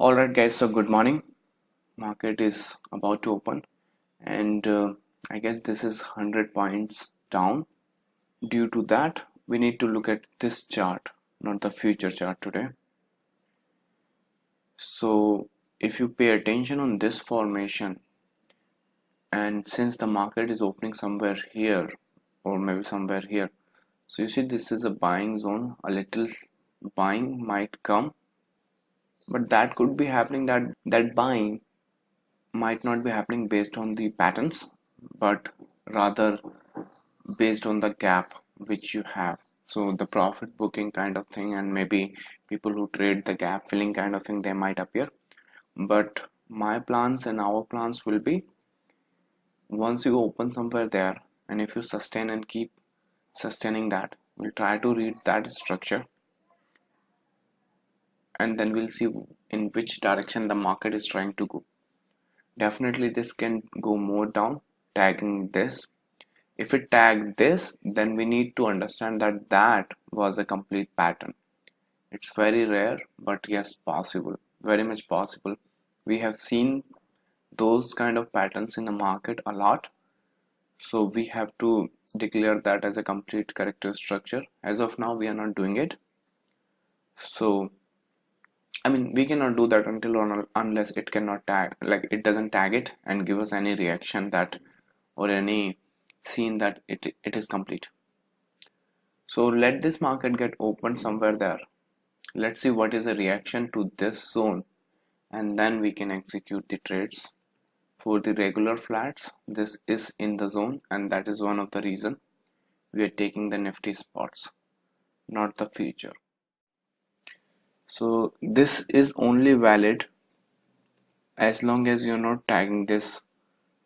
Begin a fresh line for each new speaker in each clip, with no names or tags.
Alright guys, so good morning. Market is about to open and I guess this is 100 points down. Due to that, we need to look at this chart, not the future chart today. So if you pay attention on this formation, and since the market is opening somewhere here or maybe somewhere here, so you see this is a buying zone. A little buying might come, but that could be happening, that buying might not be happening based on the patterns, but rather based on the gap which you have. So the profit booking kind of thing, and maybe people who trade the gap filling kind of thing, they might appear. But my plans and our plans will be, once you open somewhere there, and if you sustain and keep sustaining that, we'll try to read that structure, and then we'll see in which direction the market is trying to go. Definitely this can go more down, tagging this. If it tagged this, then we need to understand that that was a complete pattern. It's very rare, but yes, possible, very much possible. We have seen those kind of patterns in the market a lot, so we have to declare that as a complete corrective structure. As of now, we are not doing it. So I mean, we cannot do that until or unless it cannot tag, like it doesn't tag it and give us any reaction that, or any scene that it is complete. So let this market get open somewhere there. Let's see what is the reaction to this zone, and then we can execute the trades. For the regular flats, this is in the zone, and that is one of the reason we are taking the Nifty spots, not the future. So this is only valid as long as you're not tagging this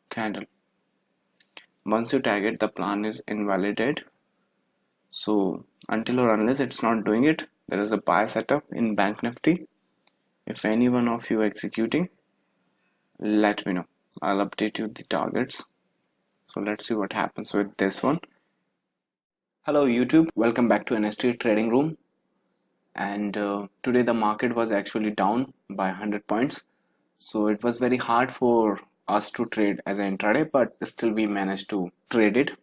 candle. Once you tag it, the plan is invalidated. So until or unless it's not doing it, there is a buy setup in Bank Nifty. If any one of you executing, let me know. I'll update you the targets. So let's see what happens with this one. Hello YouTube, welcome back to NST Trading Room. And today the market was actually down by 100 points, so it was very hard for us to trade as an intraday, but still we managed to trade it.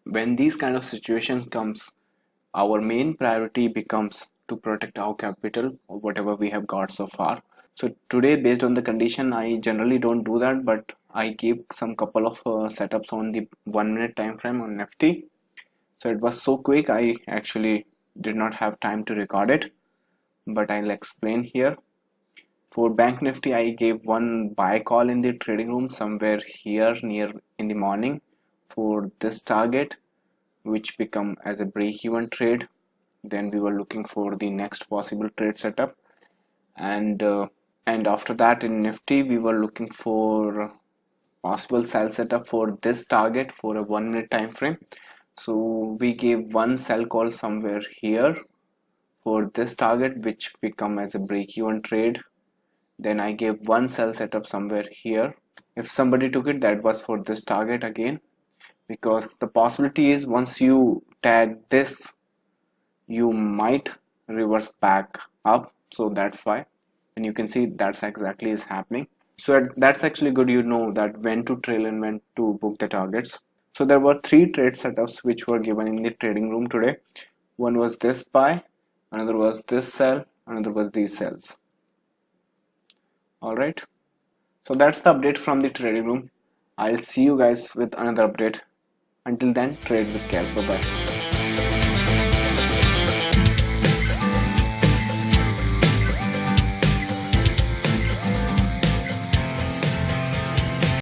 When these kind of situations comes, our main priority becomes to protect our capital or whatever we have got so far. So today, based on the condition, I generally don't do that, but I gave some couple of setups on the 1 minute time frame on Nifty. So it was so quick, I actually did not have time to record it, but I'll explain here. For Bank Nifty, I gave one buy call in the trading room somewhere here near in the morning for this target, which become as a break-even trade. Then we were looking for the next possible trade setup, and after that in Nifty we were looking for possible sell setup for this target for a 1 minute time frame. So we gave one sell call somewhere here for this target, which become as a break-even trade. Then I gave one sell setup somewhere here. If somebody took it, that was for this target again, because the possibility is once you tag this, you might reverse back up. So that's why, and you can see that's exactly is happening. So that's actually good. You know that when to trail and when to book the targets. So there were 3 trade setups which were given in the trading room today. One was this buy, another was this sell, another was these sells. All right, so that's the update from the trading room. I'll see you guys with another update. Until then, trade with care. Bye bye.